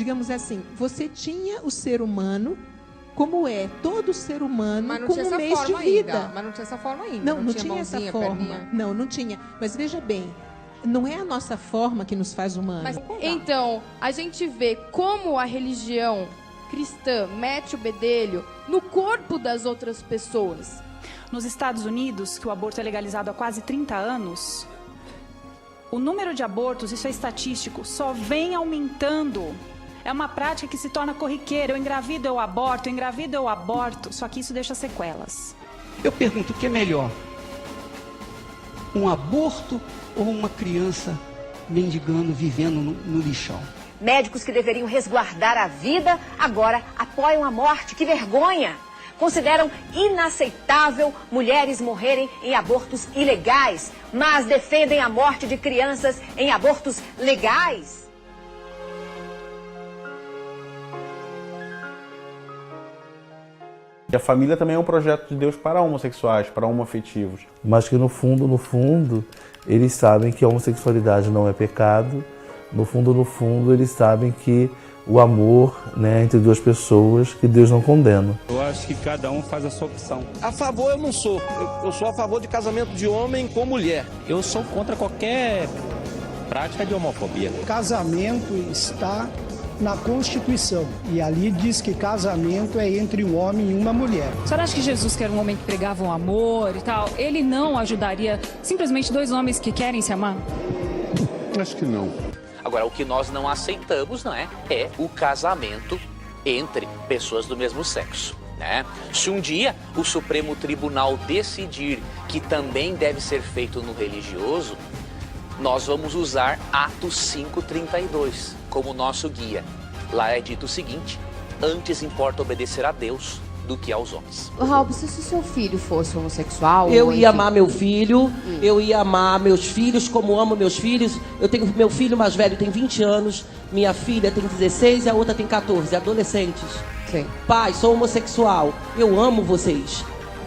digamos assim, você tinha o ser humano como é todo ser humano, como um mês de vida. Mas não tinha essa forma ainda. Não tinha essa forma. Perninha. Não tinha. Mas veja bem, não é a nossa forma que nos faz humanos. Então, a gente vê como a religião cristã mete o bedelho no corpo das outras pessoas. Nos Estados Unidos, que o aborto é legalizado há quase 30 anos, o número de abortos, isso é estatístico, só vem aumentando. É uma prática que se torna corriqueira. Eu engravido, eu aborto. Só que isso deixa sequelas. Eu pergunto, o que é melhor? Um aborto ou uma criança mendigando, vivendo no lixão? Médicos que deveriam resguardar a vida, agora apoiam a morte. Que vergonha! Consideram inaceitável mulheres morrerem em abortos ilegais, mas defendem a morte de crianças em abortos legais. E a família também é um projeto de Deus para homossexuais, para homoafetivos. Mas que no fundo, eles sabem que a homossexualidade não é pecado. No fundo, eles sabem que o amor, né, entre duas pessoas, que Deus não condena. Eu acho que cada um faz a sua opção. A favor eu não sou. Eu sou a favor de casamento de homem com mulher. Eu sou contra qualquer prática de homofobia. Casamento está na Constituição. E ali diz que casamento é entre um homem e uma mulher. A senhora acha que Jesus, que era um homem que pregava o amor e tal, ele não ajudaria simplesmente dois homens que querem se amar? Acho que não. Agora, o que nós não aceitamos, não é o casamento entre pessoas do mesmo sexo, né? Se um dia o Supremo Tribunal decidir que também deve ser feito no religioso, nós vamos usar Atos 5:32 como nosso guia. Lá é dito o seguinte: antes importa obedecer a Deus do que aos homens. Raul, se o seu filho fosse homossexual... Eu ia amar meu filho, eu ia amar meus filhos como amo meus filhos. Eu tenho meu filho mais velho tem 20 anos, minha filha tem 16 e a outra tem 14, adolescentes. Sim. Pai, sou homossexual, eu amo vocês.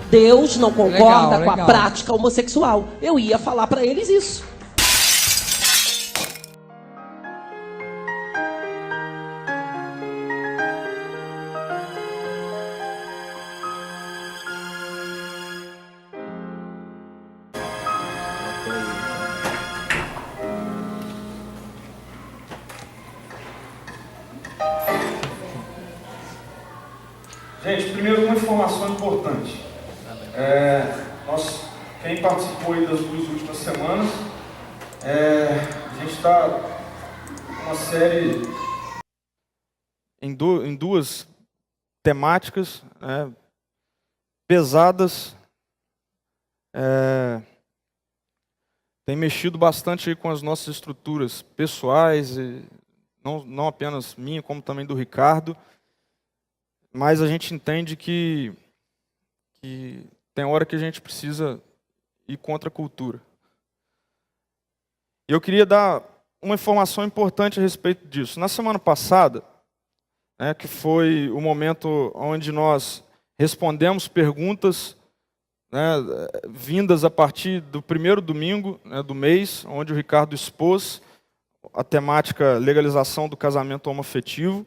Deus não concorda com a prática homossexual. Eu ia falar pra eles isso. Gente, primeiro uma informação importante. Quem participou aí das 2 últimas semanas, a gente está com uma série em duas temáticas pesadas. Tem mexido bastante aí com as nossas estruturas pessoais, e não apenas minha, como também do Ricardo. Mas a gente entende que tem hora que a gente precisa ir contra a cultura. E eu queria dar uma informação importante a respeito disso. Na semana passada, que foi o momento onde nós respondemos perguntas vindas a partir do primeiro domingo do mês, onde o Ricardo expôs a temática legalização do casamento homoafetivo.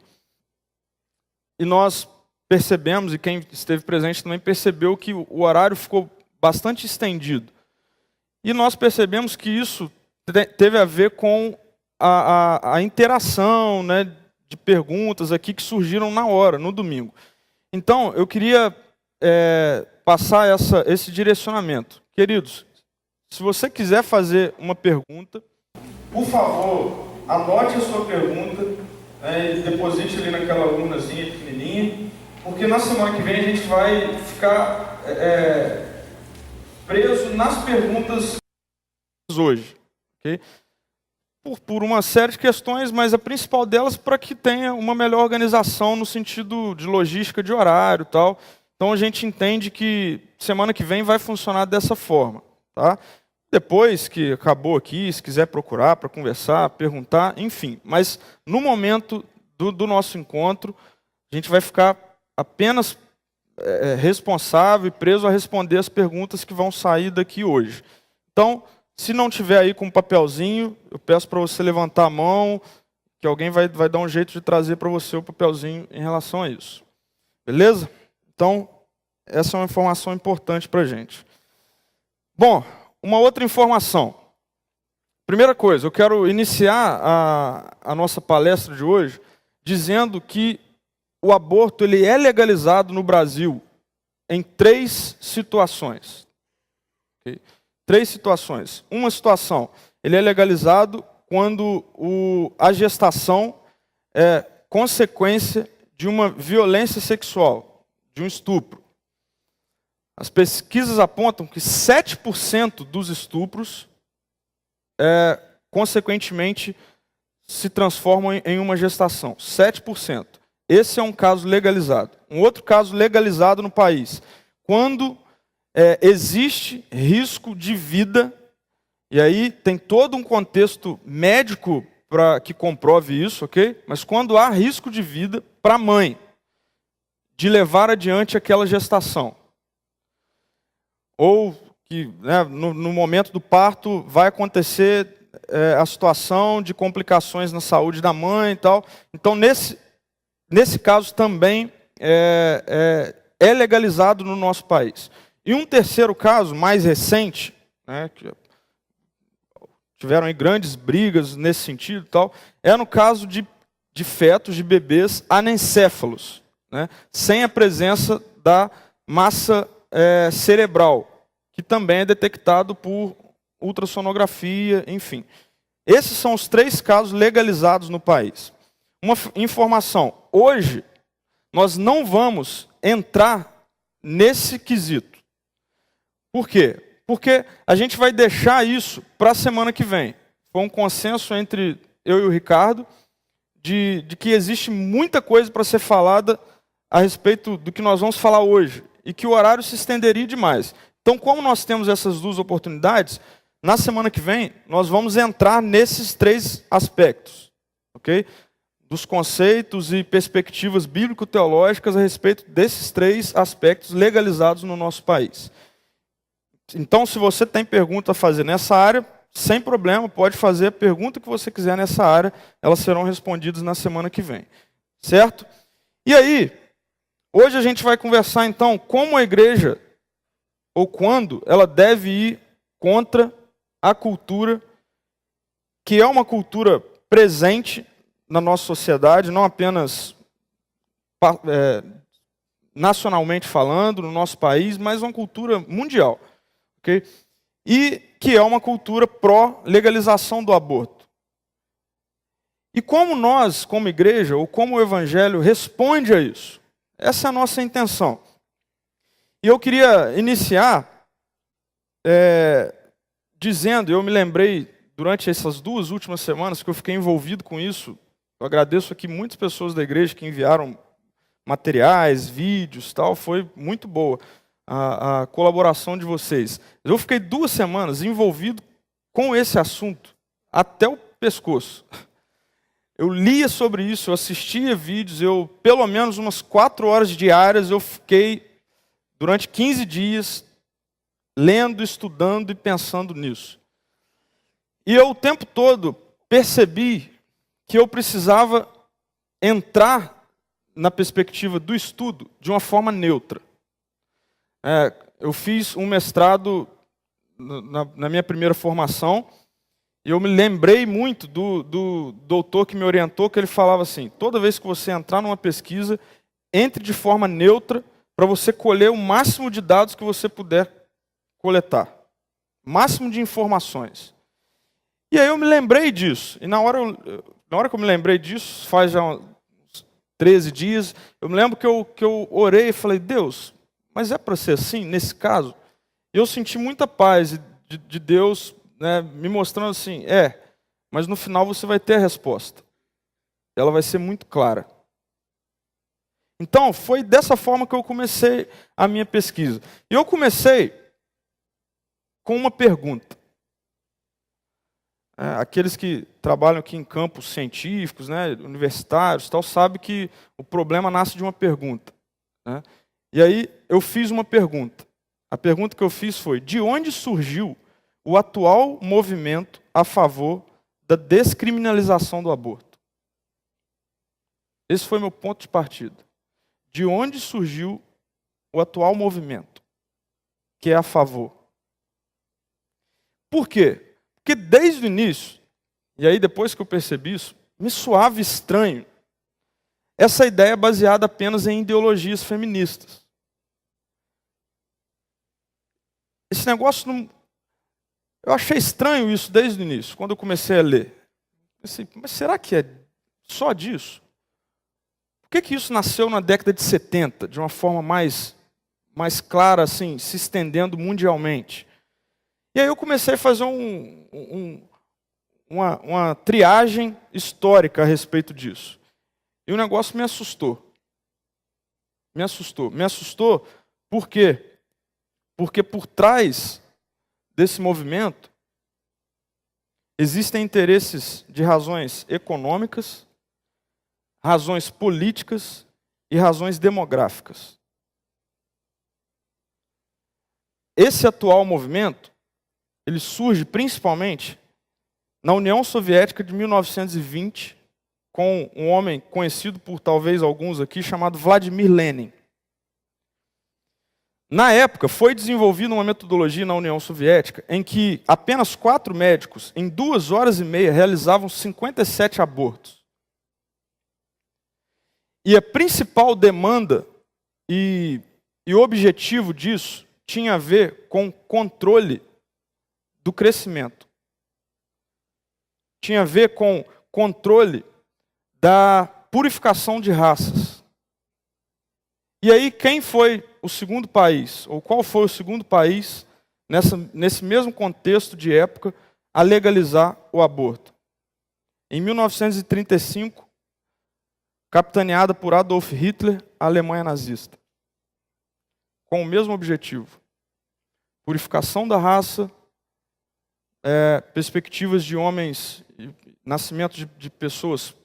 E nós percebemos, e quem esteve presente também percebeu, que o horário ficou bastante estendido. E nós percebemos que isso teve a ver com a interação de perguntas aqui que surgiram na hora, no domingo. Então, eu queria passar esse direcionamento. Queridos, se você quiser fazer uma pergunta, por favor, anote a sua pergunta e deposite ali naquela urnazinha pequenininha, porque na semana que vem a gente vai ficar preso nas perguntas hoje, ok? Por uma série de questões, mas a principal delas para que tenha uma melhor organização no sentido de logística de horário e tal. Então a gente entende que semana que vem vai funcionar dessa forma, tá? Depois que acabou aqui, se quiser procurar para conversar, perguntar, enfim. Mas no momento do nosso encontro, a gente vai ficar apenas responsável e preso a responder as perguntas que vão sair daqui hoje. Então, se não tiver aí com um papelzinho, eu peço para você levantar a mão, que alguém vai dar um jeito de trazer para você o papelzinho em relação a isso. Beleza? Então, essa é uma informação importante para a gente. Bom, uma outra informação. Primeira coisa, eu quero iniciar a nossa palestra de hoje dizendo que o aborto ele é legalizado no Brasil em 3 situações. Okay? 3 situações. Uma situação, ele é legalizado quando a gestação é consequência de uma violência sexual, de um estupro. As pesquisas apontam que 7% dos estupros, consequentemente, se transformam em uma gestação. 7%. Esse é um caso legalizado. Um outro caso legalizado no país, quando existe risco de vida, e aí tem todo um contexto médico para que comprove isso, ok? Mas quando há risco de vida para a mãe de levar adiante aquela gestação, ou que no momento do parto vai acontecer a situação de complicações na saúde da mãe e tal. Então, nesse caso também é legalizado no nosso país. E um terceiro caso, mais recente, que tiveram aí grandes brigas nesse sentido e tal, é no caso de fetos, de bebês anencéfalos, sem a presença da massa cerebral, que também é detectado por ultrassonografia, enfim. Esses são os 3 casos legalizados no país. Uma informação, hoje nós não vamos entrar nesse quesito. Por quê? Porque a gente vai deixar isso para a semana que vem. Foi um consenso entre eu e o Ricardo de que existe muita coisa para ser falada a respeito do que nós vamos falar hoje e que o horário se estenderia demais. Então, como nós temos essas 2 oportunidades, na semana que vem nós vamos entrar nesses 3 aspectos, ok? Dos conceitos e perspectivas bíblico-teológicas a respeito desses 3 aspectos legalizados no nosso país. Então, se você tem pergunta a fazer nessa área, sem problema, pode fazer a pergunta que você quiser nessa área, elas serão respondidas na semana que vem. Certo? E aí, hoje a gente vai conversar então como a igreja, ou quando ela deve ir contra a cultura, que é uma cultura presente na nossa sociedade, não apenas nacionalmente falando, no nosso país, mas uma cultura mundial. Okay? E que é uma cultura pró-legalização do aborto. E como nós, como igreja, ou como o Evangelho, responde a isso? Essa é a nossa intenção. E eu queria iniciar dizendo, eu me lembrei durante essas 2 últimas semanas que eu fiquei envolvido com isso. Eu agradeço aqui muitas pessoas da igreja que enviaram materiais, vídeos, tal. Foi muito boa a colaboração de vocês. Eu fiquei 2 semanas envolvido com esse assunto até o pescoço. Eu lia sobre isso, eu assistia vídeos, pelo menos umas 4 horas diárias, eu fiquei durante 15 dias lendo, estudando e pensando nisso. E eu o tempo todo percebi que eu precisava entrar na perspectiva do estudo de uma forma neutra. Eu fiz um mestrado na minha primeira formação, e eu me lembrei muito do doutor que me orientou, que ele falava assim: toda vez que você entrar numa pesquisa, entre de forma neutra para você colher o máximo de dados que você puder coletar. Máximo de informações. E aí eu me lembrei disso. E na hora que eu me lembrei disso, faz já uns 13 dias, eu me lembro que eu orei e falei: Deus, mas é para ser assim, nesse caso? E eu senti muita paz de Deus, me mostrando assim, mas no final você vai ter a resposta. Ela vai ser muito clara. Então, foi dessa forma que eu comecei a minha pesquisa. E eu comecei com uma pergunta. Aqueles que trabalham aqui em campos científicos, universitários, tal, sabem que o problema nasce de uma pergunta. E aí eu fiz uma pergunta. A pergunta que eu fiz foi: de onde surgiu o atual movimento a favor da descriminalização do aborto? Esse foi meu ponto de partida. De onde surgiu o atual movimento, que é a favor. Por quê? Porque desde o início, e aí depois que eu percebi isso, me soava estranho essa ideia baseada apenas em ideologias feministas. Esse negócio não... Eu achei estranho isso desde o início, quando eu comecei a ler. Pensei, mas será que é só disso? Por que isso nasceu na década de 70, de uma forma mais clara, assim, se estendendo mundialmente? E aí eu comecei a fazer uma triagem histórica a respeito disso. E o negócio me assustou. Me assustou. Me assustou por quê? Porque por trás desse movimento existem interesses de razões econômicas, razões políticas e razões demográficas. Esse atual movimento, ele surge principalmente na União Soviética de 1920, com um homem conhecido por talvez alguns aqui, chamado Vladimir Lenin. Na época, foi desenvolvida uma metodologia na União Soviética em que apenas 4 médicos, em 2 horas e meia, realizavam 57 abortos. E a principal demanda e objetivo disso tinha a ver com controle do crescimento. Tinha a ver com controle da purificação de raças. E aí, quem foi o segundo país, ou qual foi o segundo país, nesse mesmo contexto de época, a legalizar o aborto? Em 1935, capitaneada por Adolf Hitler, a Alemanha nazista. Com o mesmo objetivo. Purificação da raça, perspectivas de homens, nascimento de pessoas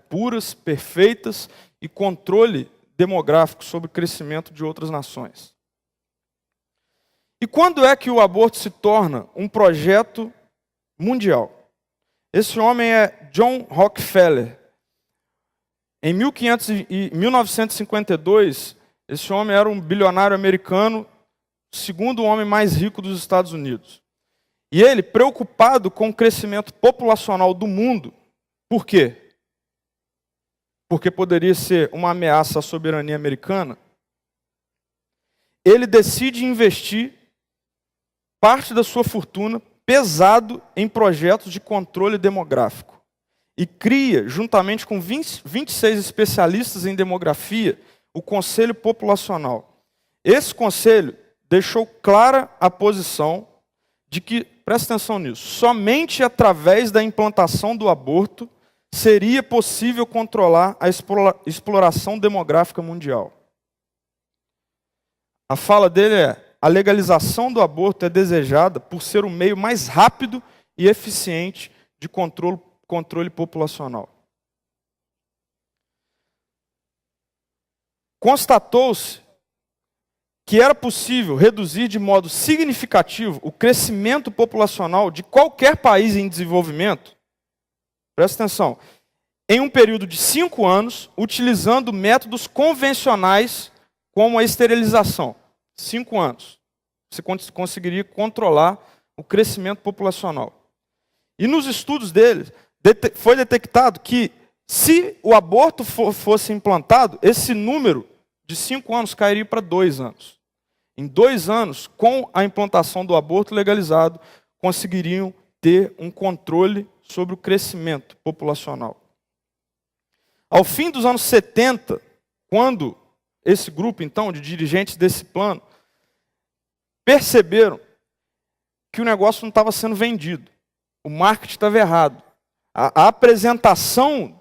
puras, perfeitas, e controle demográfico sobre o crescimento de outras nações. E quando é que o aborto se torna um projeto mundial? Esse homem é John Rockefeller. Em 1952, esse homem era um bilionário americano, segundo homem mais rico dos Estados Unidos. E ele, preocupado com o crescimento populacional do mundo, por quê? Porque poderia ser uma ameaça à soberania americana, ele decide investir parte da sua fortuna pesado em projetos de controle demográfico. E cria, juntamente com 26 especialistas em demografia, o Conselho Populacional. Esse conselho deixou clara a posição de que, presta atenção nisso, somente através da implantação do aborto seria possível controlar a exploração demográfica mundial. A fala dele é: a legalização do aborto é desejada por ser o meio mais rápido e eficiente de controle populacional. Constatou-se que era possível reduzir de modo significativo o crescimento populacional de qualquer país em desenvolvimento, presta atenção, em um período de 5 anos, utilizando métodos convencionais como a esterilização. 5 anos. Você conseguiria controlar o crescimento populacional. E nos estudos dele, foi detectado que, se o aborto fosse implantado, esse número de 5 anos cairia para 2 anos. Em 2 anos, com a implantação do aborto legalizado, conseguiriam ter um controle sobre o crescimento populacional. Ao fim dos anos 70, quando esse grupo, então, de dirigentes desse plano, perceberam que o negócio não estava sendo vendido, o marketing estava errado. A apresentação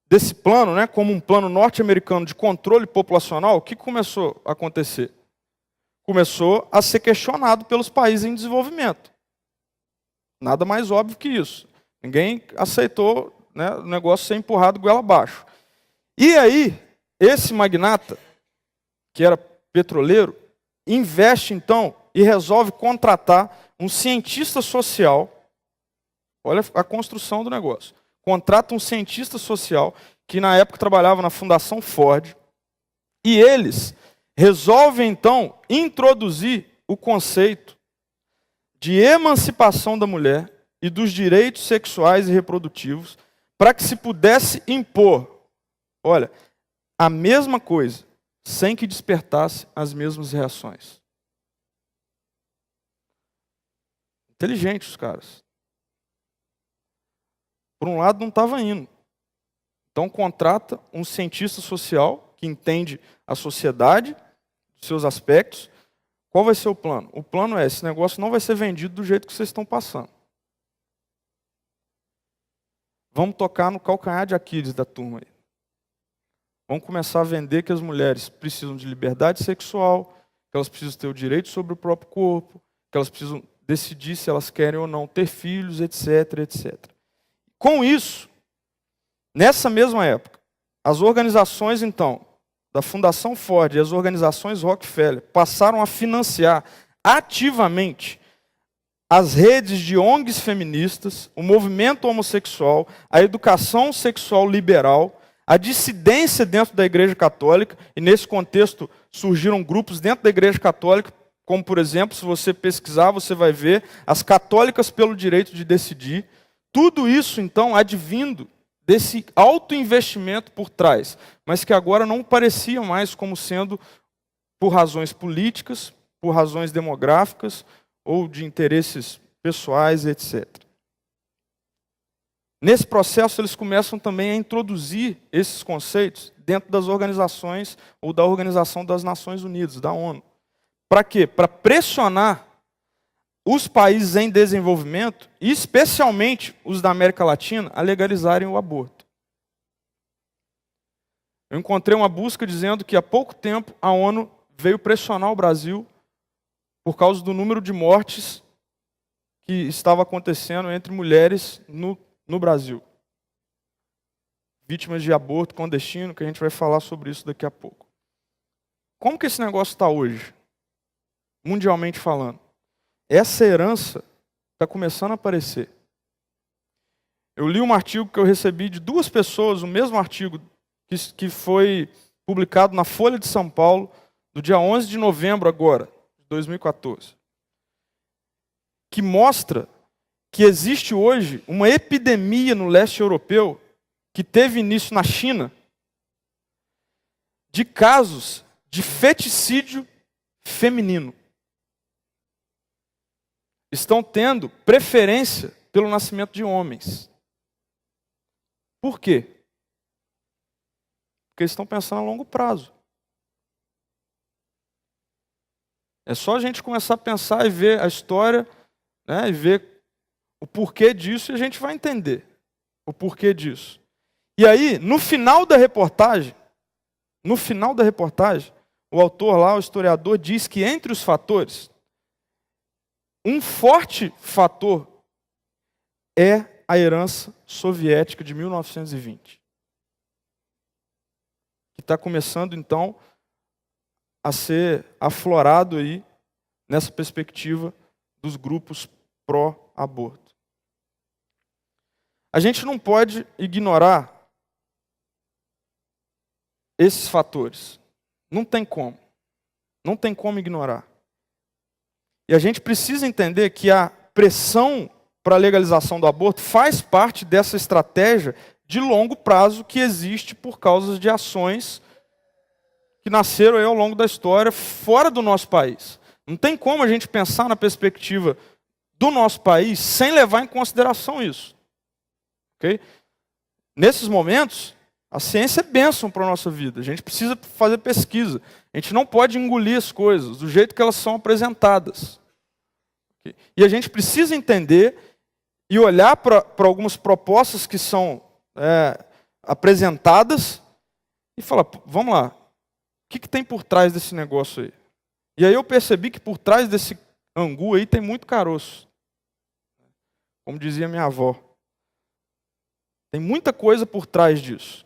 desse plano, como um plano norte-americano de controle populacional, o que começou a acontecer? Começou a ser questionado pelos países em desenvolvimento. Nada mais óbvio que isso. Ninguém aceitou o negócio ser empurrado goela abaixo. E aí, esse magnata, que era petroleiro, investe então e resolve contratar um cientista social. Olha a construção do negócio. contrata um cientista social que na época trabalhava na Fundação Ford, e eles resolvem então introduzir o conceito de emancipação da mulher e dos direitos sexuais e reprodutivos para que se pudesse impor, olha, a mesma coisa, sem que despertasse as mesmas reações. Inteligentes os caras. Por um lado, não estava indo. Então contrata um cientista social que entende a sociedade, os seus aspectos. Qual vai ser o plano? O plano é, esse negócio não vai ser vendido do jeito que vocês estão passando. Vamos tocar no calcanhar de Aquiles da turma aí. Vamos começar a vender que as mulheres precisam de liberdade sexual, que elas precisam ter o direito sobre o próprio corpo, que elas precisam decidir se elas querem ou não ter filhos, etc, etc. Com isso, nessa mesma época, as organizações, então, da Fundação Ford e as organizações Rockefeller passaram a financiar ativamente as redes de ONGs feministas, o movimento homossexual, a educação sexual liberal, a dissidência dentro da Igreja Católica, e nesse contexto surgiram grupos dentro da Igreja Católica, como, por exemplo, se você pesquisar, você vai ver as católicas pelo direito de decidir. Tudo isso, então, advindo desse alto investimento por trás, mas que agora não parecia mais como sendo por razões políticas, por razões demográficas ou de interesses pessoais, etc. Nesse processo, eles começam também a introduzir esses conceitos dentro das organizações ou da Organização das Nações Unidas, da ONU. Para quê? Para pressionar os países em desenvolvimento, e especialmente os da América Latina, a legalizarem o aborto. Eu encontrei uma busca dizendo que há pouco tempo a ONU veio pressionar o Brasil por causa do número de mortes que estava acontecendo entre mulheres no Brasil. Vítimas de aborto clandestino, que a gente vai falar sobre isso daqui a pouco. Como que esse negócio está hoje? Mundialmente falando. Essa herança está começando a aparecer. Eu li um artigo que eu recebi de duas pessoas, o mesmo artigo que foi publicado na Folha de São Paulo, do dia 11 de novembro agora, de 2014, que mostra que existe hoje uma epidemia no leste europeu, que teve início na China, de casos de feticídio feminino. Estão tendo preferência pelo nascimento de homens. Por quê? Porque eles estão pensando a longo prazo. É só a gente começar a pensar e ver a história, né, e ver o porquê disso, e a gente vai entender o porquê disso. E aí, no final da reportagem, o autor lá, o historiador, diz que entre os fatores, um forte fator é a herança soviética de 1920. Que está começando, então, a ser aflorado aí nessa perspectiva dos grupos pró-aborto. A gente não pode ignorar esses fatores. Não tem como. Não tem como ignorar. E a gente precisa entender que a pressão para a legalização do aborto faz parte dessa estratégia de longo prazo que existe por causa de ações que nasceram aí ao longo da história fora do nosso país. Não tem como a gente pensar na perspectiva do nosso país sem levar em consideração isso. Okay? Nesses momentos, a ciência é bênção para a nossa vida. A gente precisa fazer pesquisa. A gente não pode engolir as coisas do jeito que elas são apresentadas. Okay? E a gente precisa entender e olhar para algumas propostas que são apresentadas e falar, vamos lá, o que tem por trás desse negócio aí? E aí eu percebi que por trás desse angu aí tem muito caroço. Como dizia minha avó. Tem muita coisa por trás disso.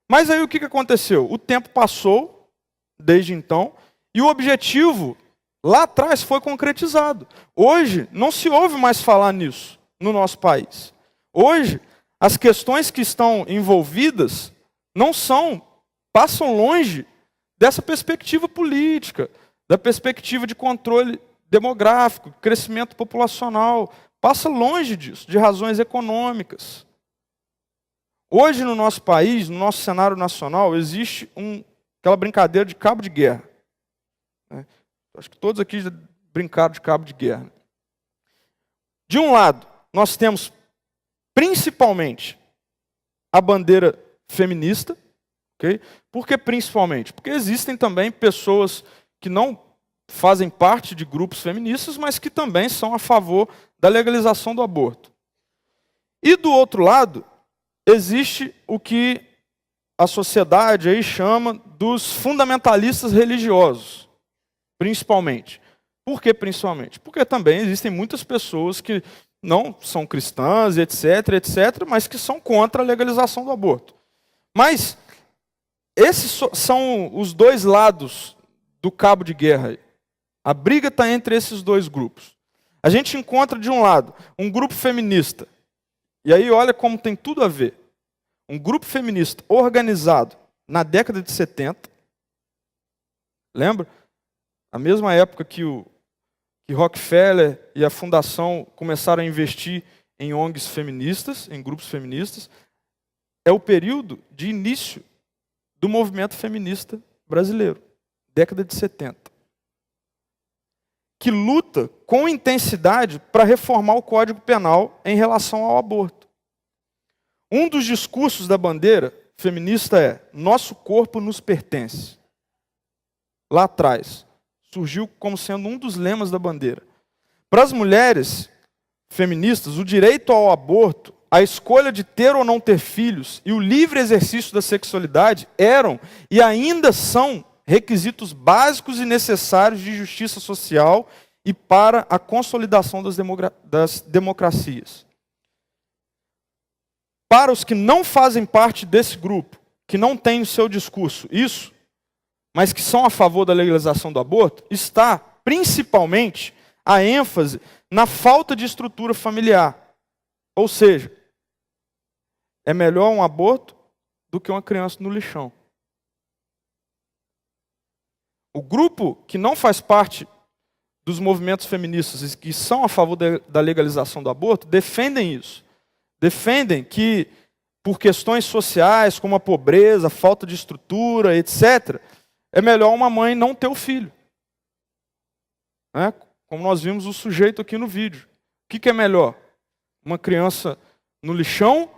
Mas aí o que aconteceu? O tempo passou, desde então, e o objetivo lá atrás foi concretizado. Hoje não se ouve mais falar nisso no nosso país. Hoje as questões que estão envolvidas passam longe dessa perspectiva política, da perspectiva de controle demográfico, crescimento populacional, passa longe disso, de razões econômicas. Hoje no nosso país, no nosso cenário nacional, existe aquela brincadeira de cabo de guerra. Acho que todos aqui já brincaram de cabo de guerra. De um lado, nós temos principalmente a bandeira feminista. Okay? Por que principalmente? Porque existem também pessoas que não fazem parte de grupos feministas, mas que também são a favor da legalização do aborto. E do outro lado, existe o que a sociedade aí chama dos fundamentalistas religiosos, principalmente. Por que principalmente? Porque também existem muitas pessoas que não são cristãs, etc., mas que são contra a legalização do aborto. Mas esses são os dois lados do cabo de guerra. A briga está entre esses dois grupos. A gente encontra, de um lado, um grupo feminista. E aí olha como tem tudo a ver. Um grupo feminista organizado na década de 70. Lembra? A mesma época que Rockefeller e a Fundação começaram a investir em ONGs feministas, em grupos feministas. É o período de início do movimento feminista brasileiro, década de 70, que luta com intensidade para reformar o Código Penal em relação ao aborto. Um dos discursos da bandeira feminista é: nosso corpo nos pertence. Lá atrás, surgiu como sendo um dos lemas da bandeira. Para as mulheres feministas, o direito ao aborto, a escolha de ter ou não ter filhos e o livre exercício da sexualidade eram e ainda são requisitos básicos e necessários de justiça social e para a consolidação das democracias. Para os que não fazem parte desse grupo, que não têm no seu discurso isso, mas que são a favor da legalização do aborto, está principalmente a ênfase na falta de estrutura familiar. Ou seja, é melhor um aborto do que uma criança no lixão. O grupo que não faz parte dos movimentos feministas e que são a favor da legalização do aborto defendem isso. Defendem que, por questões sociais, como a pobreza, a falta de estrutura, etc., é melhor uma mãe não ter o filho. Como nós vimos o sujeito aqui no vídeo. O que é melhor? Uma criança no lixão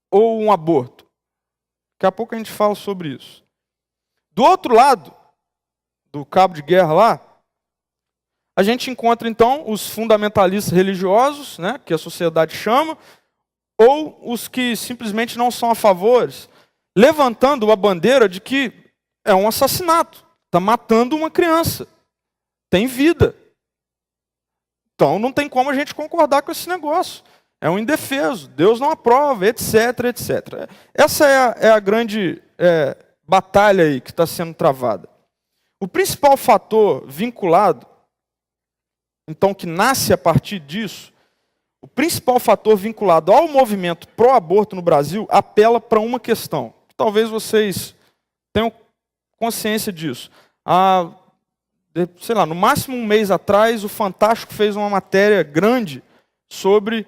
ou um aborto? Daqui a pouco a gente fala sobre isso. Do outro lado do cabo de guerra lá, a gente encontra então os fundamentalistas religiosos, que a sociedade chama, ou os que simplesmente não são a favor, levantando a bandeira de que é um assassinato, está matando uma criança, tem vida. Então não tem como a gente concordar com esse negócio. É um indefeso, Deus não aprova, etc., etc. Essa é a grande batalha aí que está sendo travada. O principal fator vinculado, então, que nasce a partir disso, o principal fator vinculado ao movimento pró-aborto no Brasil apela para uma questão. Talvez vocês tenham consciência disso. Sei lá, no máximo um mês atrás, o Fantástico fez uma matéria grande sobre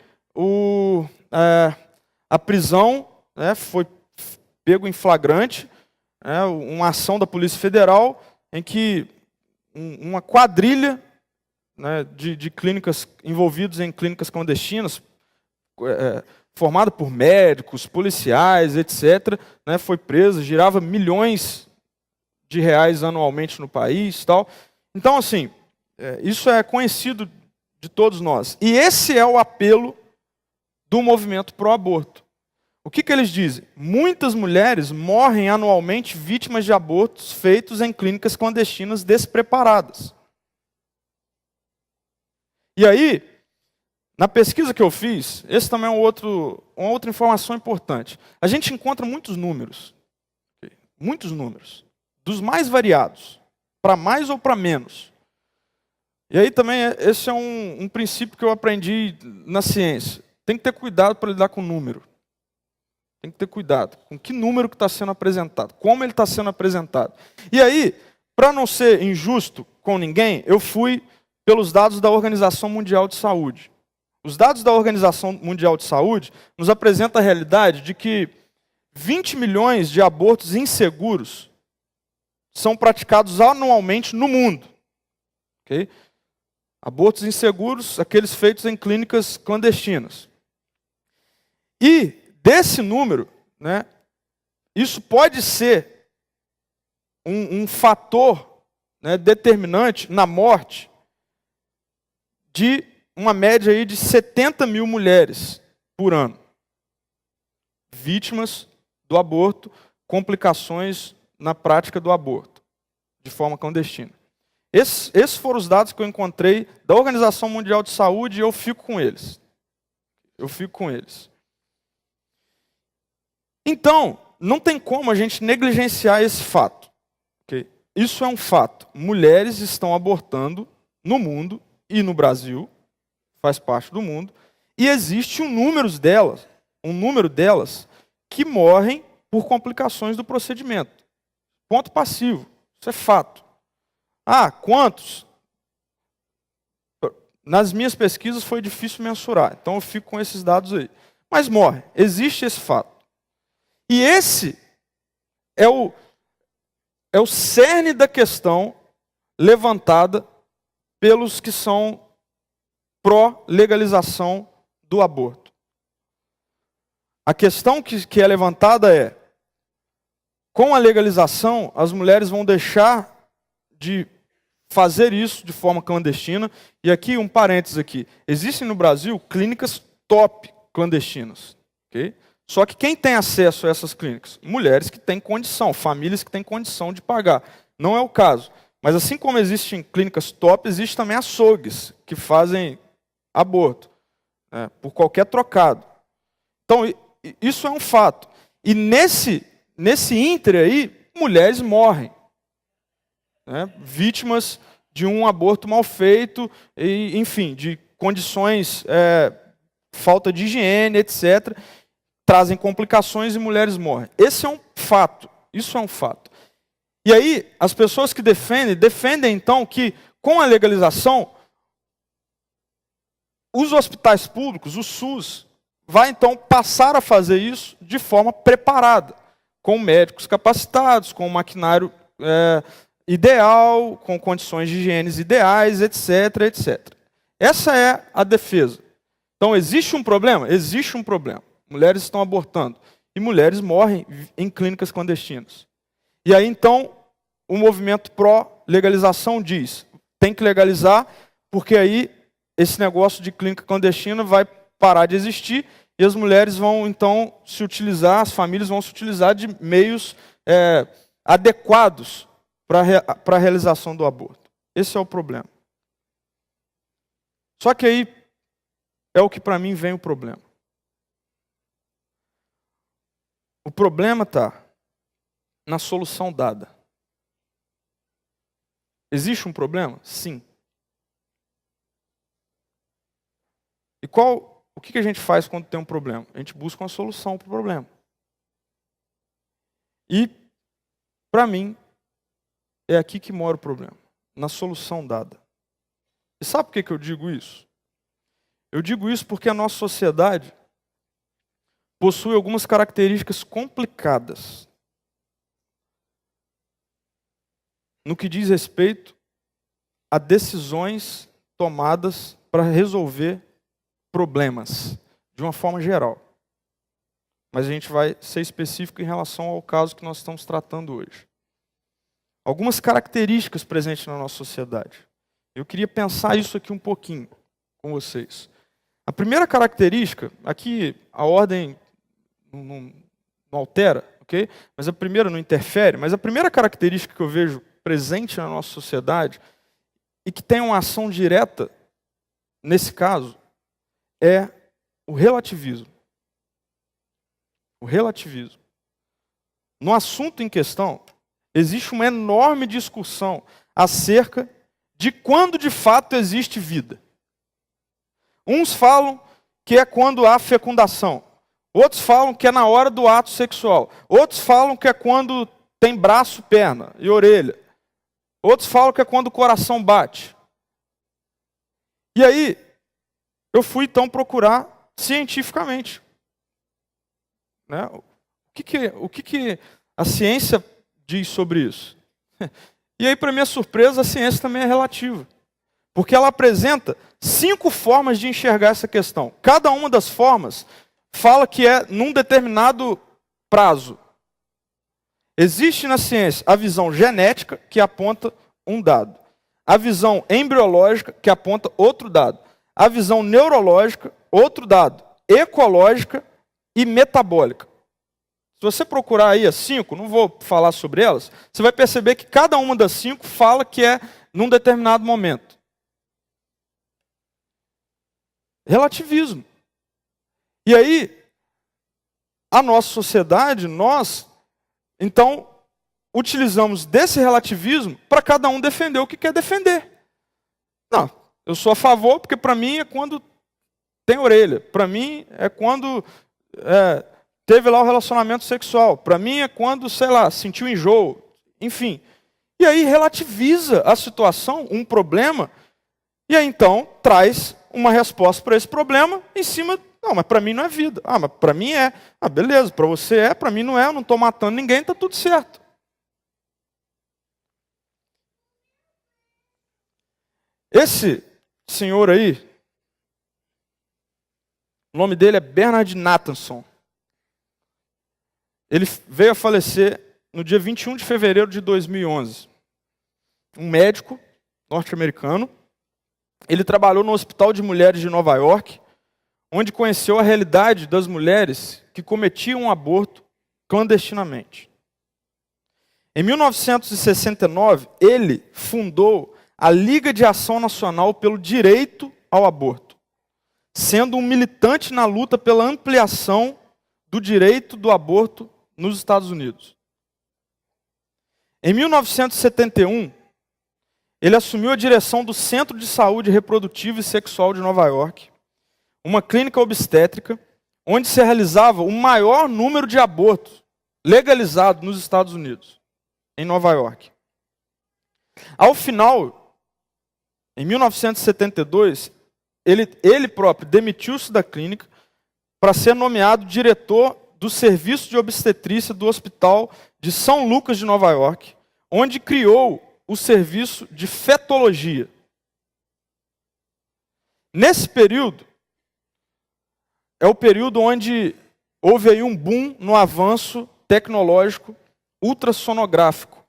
a prisão, foi pego em flagrante, uma ação da Polícia Federal em que uma quadrilha de clínicas envolvidos em clínicas clandestinas, formada por médicos, policiais, etc., foi presa, girava milhões de reais anualmente no país, tal. Então, assim, isso é conhecido de todos nós. E esse é o apelo do movimento pró-aborto. O que eles dizem? Muitas mulheres morrem anualmente vítimas de abortos feitos em clínicas clandestinas despreparadas. E aí, na pesquisa que eu fiz, esse também é uma outra informação importante. A gente encontra muitos números, dos mais variados, para mais ou para menos. E aí também, esse é um princípio que eu aprendi na ciência. Tem que ter cuidado para lidar com o número. Tem que ter cuidado com que número que está sendo apresentado, como ele está sendo apresentado. E aí, para não ser injusto com ninguém, eu fui pelos dados da Organização Mundial de Saúde. Os dados da Organização Mundial de Saúde nos apresentam a realidade de que 20 milhões de abortos inseguros são praticados anualmente no mundo. Okay? Abortos inseguros, aqueles feitos em clínicas clandestinas. E desse número, né, isso pode ser um fator, né, determinante na morte de uma média aí de 70 mil mulheres por ano. Vítimas do aborto, complicações na prática do aborto, de forma clandestina. Esses foram os dados que eu encontrei da Organização Mundial de Saúde e eu fico com eles. Eu fico com eles. Então, não tem como a gente negligenciar esse fato. Okay? Isso é um fato. Mulheres estão abortando no mundo e no Brasil, faz parte do mundo, e existe um número delas que morrem por complicações do procedimento. Ponto passivo. Isso é fato. Ah, quantos? Nas minhas pesquisas foi difícil mensurar, então eu fico com esses dados aí. Mas morre. Existe esse fato. E esse é o cerne da questão levantada pelos que são pró-legalização do aborto. A questão que é levantada é, com a legalização, as mulheres vão deixar de fazer isso de forma clandestina. E aqui, um parênteses aqui. Existem no Brasil clínicas top clandestinas. Okay? Só que quem tem acesso a essas clínicas? Mulheres que têm condição, famílias que têm condição de pagar. Não é o caso. Mas assim como existem clínicas top, existem também açougues que fazem aborto, né, por qualquer trocado. Então, isso é um fato. E nesse íntere aí, mulheres morrem, né, vítimas de um aborto mal feito, e, enfim, de condições, falta de higiene, etc., trazem complicações e mulheres morrem. Esse é um fato. Isso é um fato. E aí, as pessoas que defendem então que, com a legalização, os hospitais públicos, o SUS, vai então passar a fazer isso de forma preparada, com médicos capacitados, com maquinário ideal, com condições de higiene ideais, etc, etc. Essa é a defesa. Então, existe um problema? Existe um problema. Mulheres estão abortando. E mulheres morrem em clínicas clandestinas. E aí, então, o movimento pró-legalização diz, tem que legalizar, porque aí esse negócio de clínica clandestina vai parar de existir e as mulheres vão, então, se utilizar, as famílias vão se utilizar de meios adequados para a realização do aborto. Esse é o problema. Só que aí é o que para mim vem o problema. O problema está na solução dada. Existe um problema? Sim. E o que a gente faz quando tem um problema? A gente busca uma solução para o problema. E, para mim, é aqui que mora o problema, na solução dada. E sabe por que eu digo isso? Eu digo isso porque a nossa sociedade possui algumas características complicadas no que diz respeito a decisões tomadas para resolver problemas, de uma forma geral. Mas a gente vai ser específico em relação ao caso que nós estamos tratando hoje. Algumas características presentes na nossa sociedade. Eu queria pensar isso aqui um pouquinho com vocês. A primeira característica, aqui a ordem não altera, ok? Mas a primeira não interfere, mas a primeira característica que eu vejo presente na nossa sociedade e que tem uma ação direta nesse caso é o relativismo. O relativismo. No assunto em questão, existe uma enorme discussão acerca de quando de fato existe vida. Uns falam que é quando há fecundação. Outros falam que é na hora do ato sexual. Outros falam que é quando tem braço, perna e orelha. Outros falam que é quando o coração bate. E aí, eu fui então procurar cientificamente, né? O que a ciência diz sobre isso? E aí, para minha surpresa, a ciência também é relativa. Porque ela apresenta 5 formas de enxergar essa questão. Cada uma das formas fala que é num determinado prazo. Existe na ciência a visão genética, que aponta um dado. A visão embriológica, que aponta outro dado. A visão neurológica, outro dado. Ecológica e metabólica. Se você procurar aí as 5, não vou falar sobre elas, você vai perceber que cada uma das 5 fala que é num determinado momento. Relativismo. E aí, a nossa sociedade, nós, então, utilizamos desse relativismo para cada um defender o que quer defender. Não, eu sou a favor porque para mim é quando tem orelha. Para mim é quando teve lá o relacionamento sexual. Para mim é quando, sei lá, sentiu enjoo. Enfim. E aí relativiza a situação, um problema, e aí então traz uma resposta para esse problema em cima. Não, mas para mim não é vida. Ah, mas para mim é. Ah, beleza, para você é, para mim não é, eu não estou matando ninguém, está tudo certo. Esse senhor aí, o nome dele é Bernard Nathanson. Ele veio a falecer no dia 21 de fevereiro de 2011. Um médico norte-americano. Ele trabalhou no Hospital de Mulheres de Nova York, onde conheceu a realidade das mulheres que cometiam um aborto clandestinamente. Em 1969, ele fundou a Liga de Ação Nacional pelo Direito ao Aborto, sendo um militante na luta pela ampliação do direito do aborto nos Estados Unidos. Em 1971, ele assumiu a direção do Centro de Saúde Reprodutiva e Sexual de Nova York, uma clínica obstétrica, onde se realizava o maior número de abortos legalizados nos Estados Unidos, em Nova York. Ao final, em 1972, ele próprio demitiu-se da clínica para ser nomeado diretor do Serviço de Obstetrícia do Hospital de São Lucas de Nova York, onde criou o serviço de fetologia. Nesse período, é o período onde houve aí um boom no avanço tecnológico ultrassonográfico.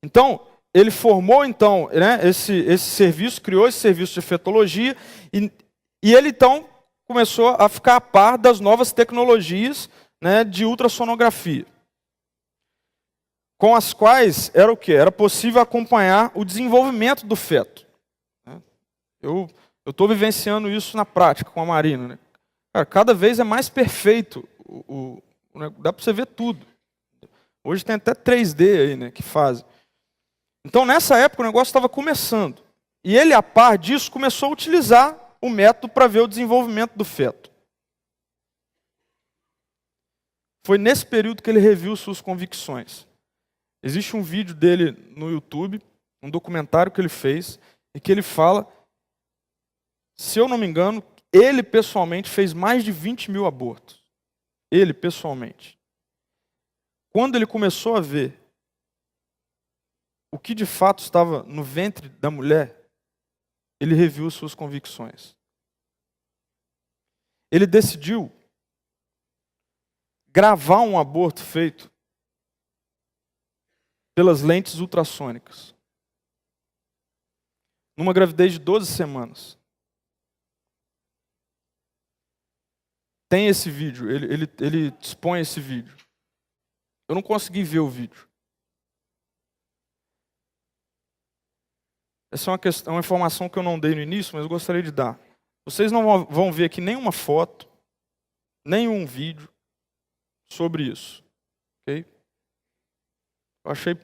Então, ele formou então, né, esse serviço, criou esse serviço de fetologia, e ele então começou a ficar a par das novas tecnologias, né, de ultrassonografia, com as quais era o quê? Era possível acompanhar o desenvolvimento do feto. Eu estou vivenciando isso na prática com a Marina, né? Cara, cada vez é mais perfeito. Dá para você ver tudo. Hoje tem até 3D aí, né, que fazem. Então, nessa época, o negócio estava começando. E ele, a par disso, começou a utilizar o método para ver o desenvolvimento do feto. Foi nesse período que ele reviu suas convicções. Existe um vídeo dele no YouTube, um documentário que ele fez, em que ele fala, se eu não me engano, ele pessoalmente fez mais de 20 mil abortos. Ele pessoalmente. Quando ele começou a ver o que de fato estava no ventre da mulher, ele reviu suas convicções. Ele decidiu gravar um aborto feito pelas lentes ultrassônicas, numa gravidez de 12 semanas. Tem esse vídeo, ele dispõe esse vídeo. Eu não consegui ver o vídeo. Essa é uma informação que eu não dei no início, mas eu gostaria de dar. Vocês não vão ver aqui nenhuma foto, nenhum vídeo sobre isso. Okay? Eu achei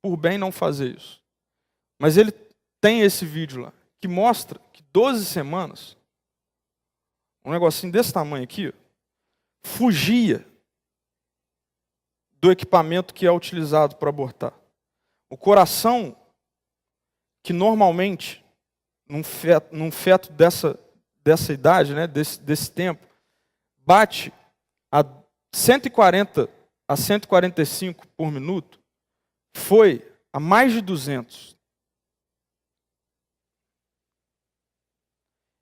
por bem não fazer isso. Mas ele tem esse vídeo lá, que mostra que 12 semanas, um negocinho desse tamanho aqui, fugia do equipamento que é utilizado para abortar. O coração, que normalmente, num feto dessa idade, né, desse tempo, bate a 140 a 145 por minuto, foi a mais de 200.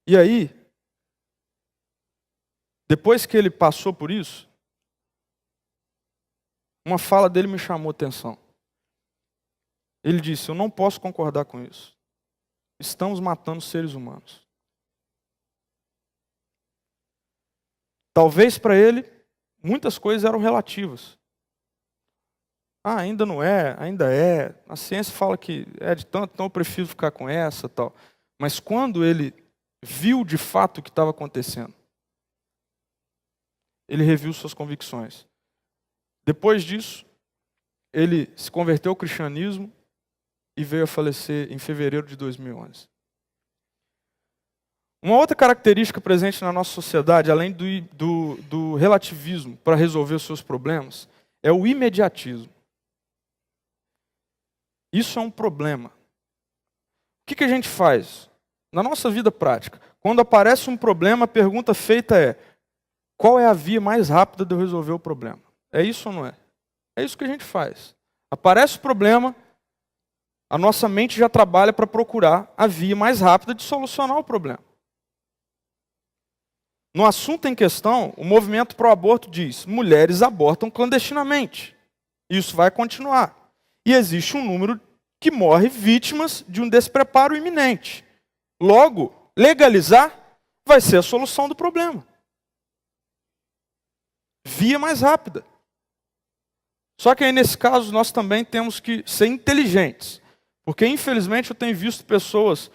E aí, depois que ele passou por isso, uma fala dele me chamou a atenção. Ele disse: eu não posso concordar com isso. Estamos matando seres humanos. Talvez para ele, muitas coisas eram relativas. Ah, ainda não é, ainda é. A ciência fala que é de tanto, então eu prefiro ficar com essa, tal. Mas quando ele viu de fato o que estava acontecendo, ele reviu suas convicções. Depois disso, ele se converteu ao cristianismo e veio a falecer em fevereiro de 2011. Uma outra característica presente na nossa sociedade, além do relativismo para resolver os seus problemas, é o imediatismo. Isso é um problema. O que a gente faz? Na nossa vida prática, quando aparece um problema, a pergunta feita é: qual é a via mais rápida de eu resolver o problema? É isso ou não é? É isso que a gente faz. Aparece o problema, a nossa mente já trabalha para procurar a via mais rápida de solucionar o problema. No assunto em questão, o movimento pró-aborto diz: mulheres abortam clandestinamente. Isso vai continuar. E existe um número que morre vítimas de um despreparo iminente. Logo, legalizar vai ser a solução do problema. Via mais rápida. Só que aí, nesse caso, nós também temos que ser inteligentes. Porque, infelizmente, eu tenho visto pessoas,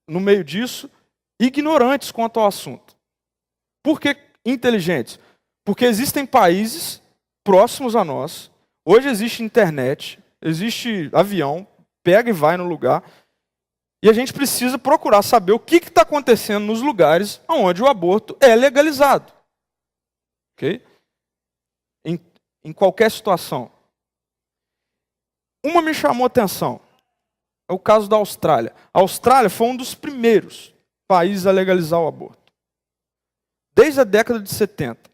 no meio disso, ignorantes quanto ao assunto. Por que inteligentes? Porque existem países próximos a nós. Hoje existe internet, existe avião, pega e vai no lugar. E a gente precisa procurar saber o que está acontecendo nos lugares onde o aborto é legalizado. Ok? Em qualquer situação. Uma me chamou a atenção. É o caso da Austrália. A Austrália foi um dos primeiros países a legalizar o aborto. Desde a década de 70.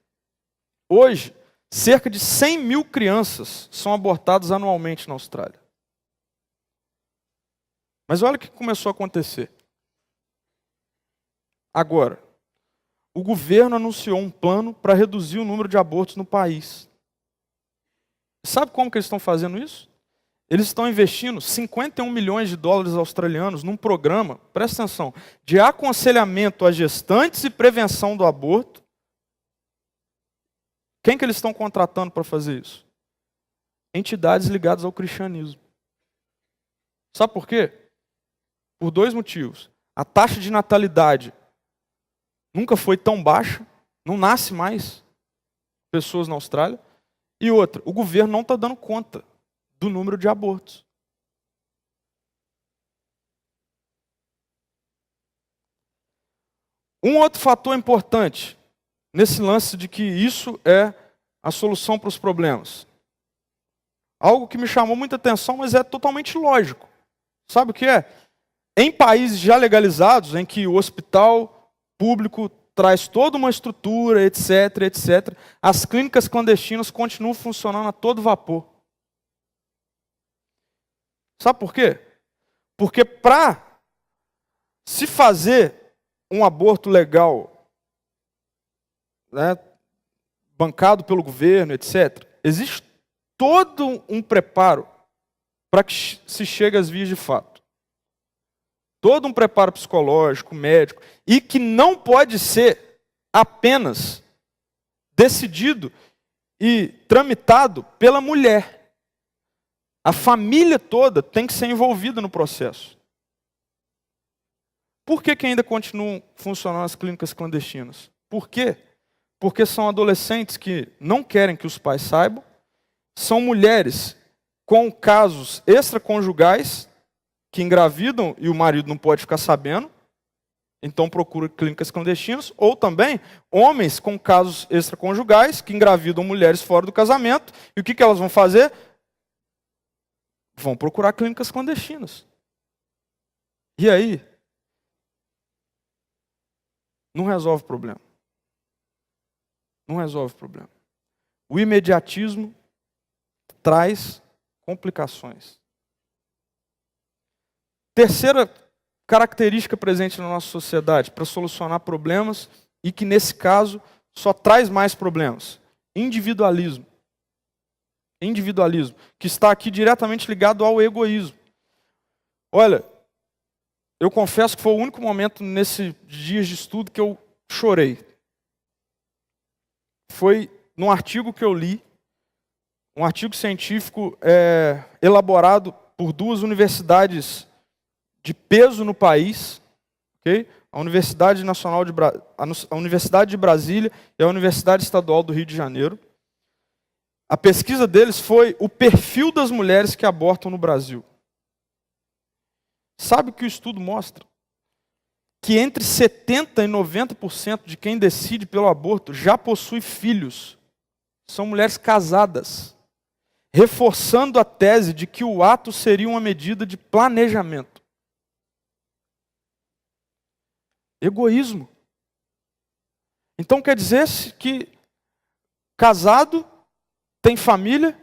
Hoje, cerca de 100 mil crianças são abortadas anualmente na Austrália. Mas olha o que começou a acontecer. Agora, o governo anunciou um plano para reduzir o número de abortos no país. Sabe como que eles estão fazendo isso? Eles estão investindo 51 milhões de dólares australianos num programa, presta atenção, de aconselhamento a gestantes e prevenção do aborto. Quem que eles estão contratando para fazer isso? Entidades ligadas ao cristianismo. Sabe por quê? Por dois motivos. A taxa de natalidade nunca foi tão baixa, não nasce mais pessoas na Austrália. E outra, o governo não está dando conta do número de abortos. Um outro fator importante nesse lance de que isso é a solução para os problemas. Algo que me chamou muita atenção, mas é totalmente lógico. Sabe o que é? Em países já legalizados, em que o hospital público traz toda uma estrutura, etc., etc., as clínicas clandestinas continuam funcionando a todo vapor. Sabe por quê? Porque para se fazer um aborto legal, né, bancado pelo governo, etc., existe todo um preparo para que se chegue às vias de fato. Todo um preparo psicológico, médico, e que não pode ser apenas decidido e tramitado pela mulher. A família toda tem que ser envolvida no processo. Por que ainda continuam funcionando as clínicas clandestinas? Por quê? Porque são adolescentes que não querem que os pais saibam, são mulheres com casos extraconjugais, que engravidam e o marido não pode ficar sabendo, Então procura clínicas clandestinas, ou também homens com casos extraconjugais que engravidam mulheres fora do casamento. E o que elas vão fazer? Vão procurar clínicas clandestinas. E aí? Não resolve o problema. Não resolve o problema. O imediatismo traz complicações. Terceira característica presente na nossa sociedade para solucionar problemas e que, nesse caso, só traz mais problemas. Individualismo. Individualismo, que está aqui diretamente ligado ao egoísmo. Olha, eu confesso que foi o único momento nesses dias de estudo que eu chorei. Foi num artigo que eu li, um artigo científico elaborado por duas universidades de peso no país, okay? A Universidade de Brasília e a Universidade Estadual do Rio de Janeiro. A pesquisa deles foi o perfil das mulheres que abortam no Brasil. Sabe o que o estudo mostra? Que entre 70% e 90% de quem decide pelo aborto já possui filhos. São mulheres casadas, reforçando a tese de que o ato seria uma medida de planejamento. Egoísmo. Então quer dizer que casado, tem família,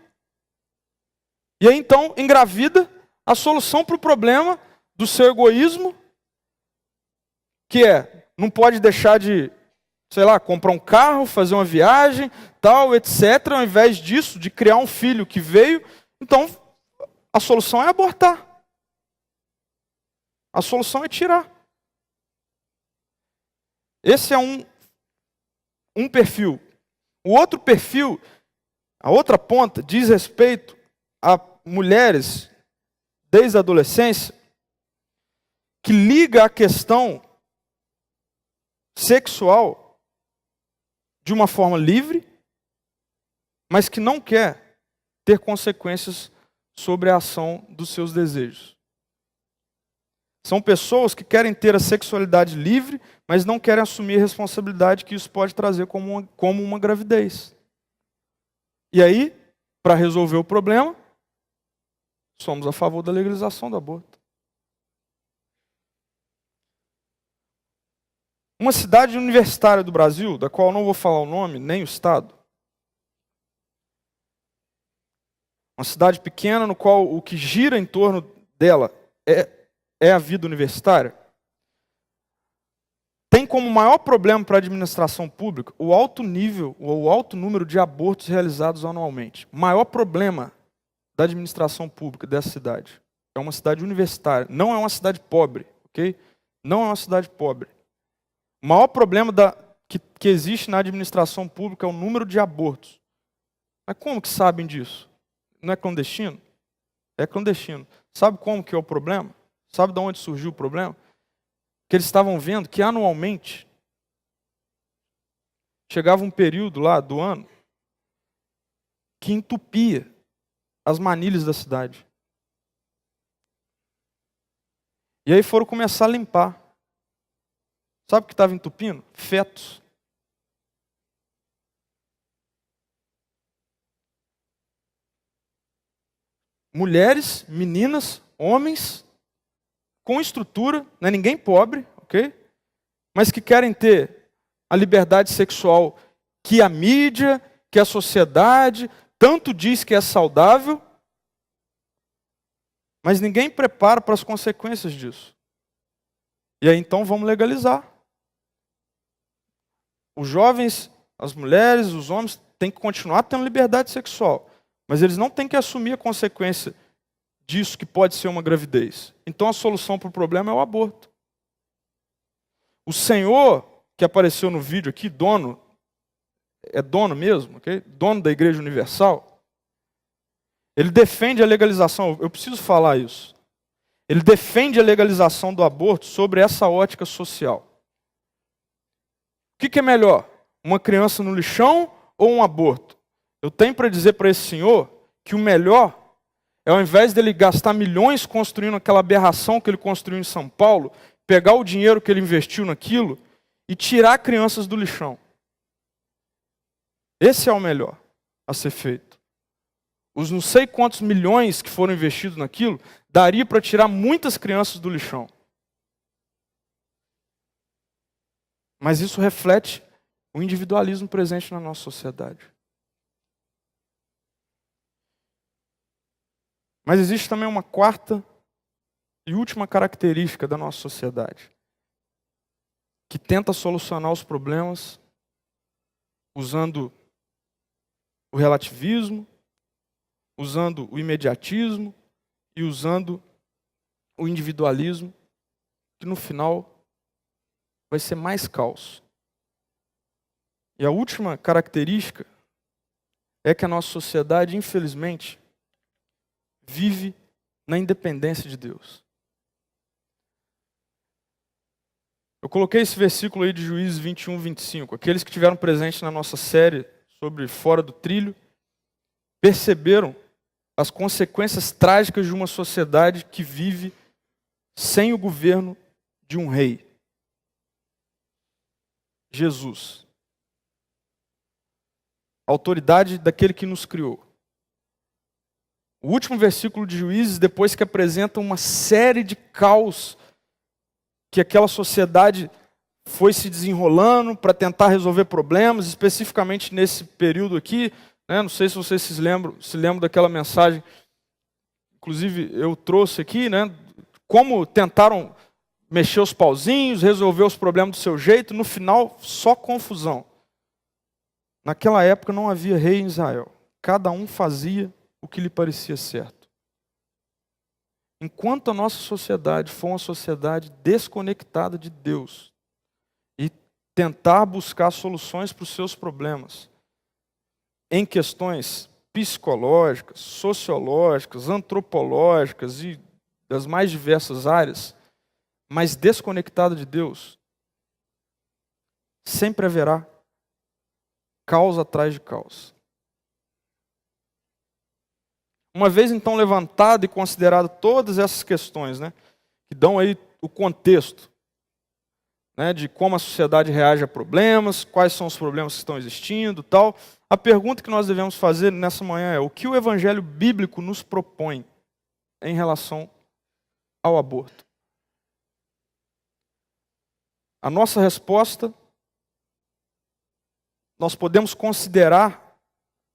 e aí então engravida, a solução para o problema do seu egoísmo, que não pode deixar de, sei lá, comprar um carro, fazer uma viagem, tal, etc. Ao invés disso, de criar um filho que veio, então a solução é abortar. A solução é tirar. Esse é um perfil. O outro perfil, a outra ponta, diz respeito a mulheres desde a adolescência, que liga a questão sexual de uma forma livre, mas que não quer ter consequências sobre a ação dos seus desejos. São pessoas que querem ter a sexualidade livre, mas não querem assumir a responsabilidade que isso pode trazer como uma gravidez. E aí, para resolver o problema, somos a favor da legalização do aborto. Uma cidade universitária do Brasil, da qual eu não vou falar o nome, nem o estado. Uma cidade pequena no qual o que gira em torno dela é a vida universitária. Tem como maior problema para a administração pública o alto nível, ou o alto número de abortos realizados anualmente. O maior problema da administração pública dessa cidade é uma cidade universitária, não é uma cidade pobre, ok? Não é uma cidade pobre. O maior problema que existe na administração pública é o número de abortos. Mas como que sabem disso? Não é clandestino? É clandestino. Sabe como que é o problema? Sabe de onde surgiu o problema? Que eles estavam vendo que anualmente chegava um período lá do ano que entupia as manilhas da cidade. E aí foram começar a limpar. Sabe o que estava entupindo? Fetos. Mulheres, meninas, homens, com estrutura, não é ninguém pobre, ok? Mas que querem ter a liberdade sexual que a mídia, que a sociedade tanto diz que é saudável, mas ninguém prepara para as consequências disso. E aí então vamos legalizar. Os jovens, as mulheres, os homens têm que continuar tendo liberdade sexual, mas eles não têm que assumir a consequência disso que pode ser uma gravidez. Então a solução para o problema é o aborto. O senhor que apareceu no vídeo aqui, dono mesmo, okay? Dono da Igreja Universal, ele defende a legalização, eu preciso falar isso. Ele defende a legalização do aborto sobre essa ótica social. O que é melhor? Uma criança no lixão ou um aborto? Eu tenho para dizer para esse senhor que o melhor é, ao invés dele gastar milhões construindo aquela aberração que ele construiu em São Paulo, pegar o dinheiro que ele investiu naquilo e tirar crianças do lixão. Esse é o melhor a ser feito. Os não sei quantos milhões que foram investidos naquilo, daria para tirar muitas crianças do lixão. Mas isso reflete o individualismo presente na nossa sociedade. Mas existe também uma quarta e última característica da nossa sociedade, que tenta solucionar os problemas usando o relativismo, usando o imediatismo e usando o individualismo, que no final vai ser mais caos. E a última característica é que a nossa sociedade, infelizmente, vive na independência de Deus. Eu coloquei esse versículo aí de Juízes 21, 25. Aqueles que estiveram presentes na nossa série sobre Fora do Trilho perceberam as consequências trágicas de uma sociedade que vive sem o governo de um rei. Jesus. A autoridade daquele que nos criou. O último versículo de Juízes, depois que apresenta uma série de caos que aquela sociedade foi se desenrolando para tentar resolver problemas, especificamente nesse período aqui, né? Não sei se vocês se lembram daquela mensagem, inclusive eu trouxe aqui, né? Como tentaram mexer os pauzinhos, resolver os problemas do seu jeito, no final só confusão. Naquela época não havia rei em Israel, cada um fazia o que lhe parecia certo. Enquanto a nossa sociedade for uma sociedade desconectada de Deus e tentar buscar soluções para os seus problemas em questões psicológicas, sociológicas, antropológicas e das mais diversas áreas, mas desconectada de Deus, sempre haverá caos atrás de caos. Uma vez então levantada e considerada todas essas questões, né, que dão aí o contexto, né, de como a sociedade reage a problemas, quais são os problemas que estão existindo, tal, a pergunta que nós devemos fazer nessa manhã é: o que o Evangelho bíblico nos propõe em relação ao aborto? A nossa resposta: nós podemos considerar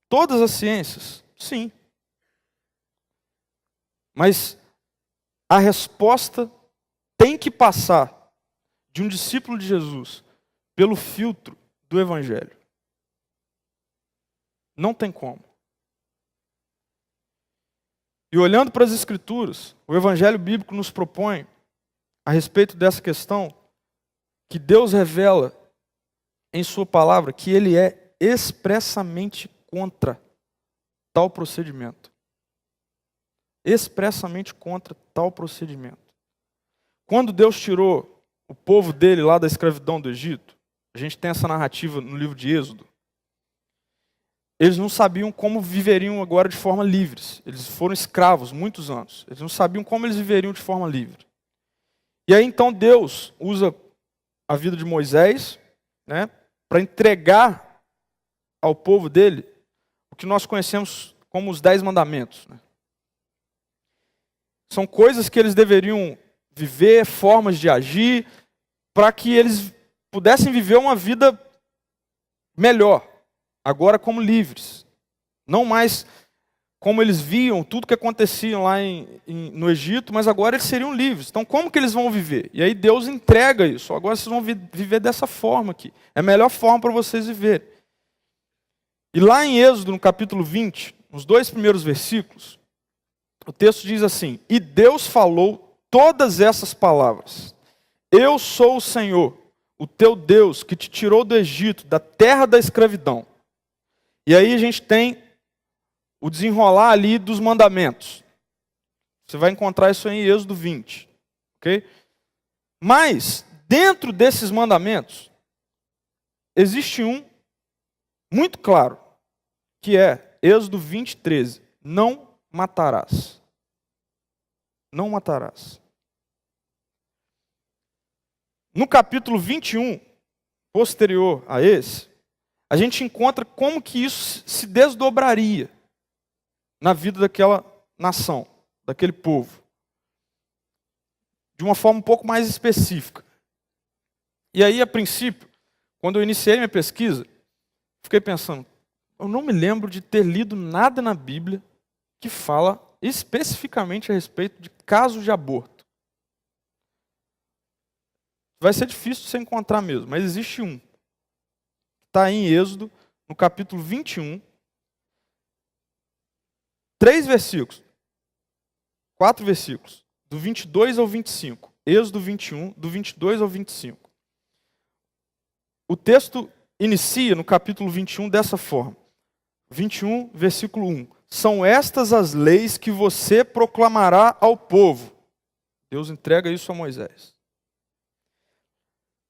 todas as ciências? Sim. Mas a resposta tem que passar de um discípulo de Jesus pelo filtro do Evangelho. Não tem como. E olhando para as Escrituras, o Evangelho bíblico nos propõe, a respeito dessa questão, que Deus revela em sua palavra que Ele é expressamente contra tal procedimento. Expressamente contra tal procedimento. Quando Deus tirou o povo dele lá da escravidão do Egito, a gente tem essa narrativa no livro de Êxodo, eles não sabiam como viveriam agora de forma livre. Eles foram escravos muitos anos. Eles não sabiam como eles viveriam de forma livre. E aí então Deus usa a vida de Moisés, né, para entregar ao povo dele o que nós conhecemos como os 10 mandamentos. Né? São coisas que eles deveriam viver, formas de agir, para que eles pudessem viver uma vida melhor, agora como livres. Não mais como eles viam tudo que acontecia lá no Egito, mas agora eles seriam livres. Então como que eles vão viver? E aí Deus entrega isso. Agora vocês vão viver dessa forma aqui. É a melhor forma para vocês viverem. E lá em Êxodo, no capítulo 20, nos 2 primeiros versículos, o texto diz assim: e Deus falou todas essas palavras. Eu sou o Senhor, o teu Deus, que te tirou do Egito, da terra da escravidão. E aí a gente tem o desenrolar ali dos mandamentos. Você vai encontrar isso aí em Êxodo 20. Okay? Mas, dentro desses mandamentos, existe um muito claro, que é Êxodo 20, 13. Não matarás. Não matarás. No capítulo 21, posterior a esse, a gente encontra como que isso se desdobraria na vida daquela nação, daquele povo, de uma forma um pouco mais específica. E aí, a princípio, quando eu iniciei minha pesquisa, fiquei pensando, eu não me lembro de ter lido nada na Bíblia que fala especificamente a respeito de casos de aborto. Vai ser difícil de você encontrar mesmo, mas existe um. Está em Êxodo, no capítulo 21, 3 versículos, 4 versículos, do 22 ao 25. Êxodo 21, do 22 ao 25. O texto inicia no capítulo 21 dessa forma. 21, versículo 1. São estas as leis que você proclamará ao povo. Deus entrega isso a Moisés.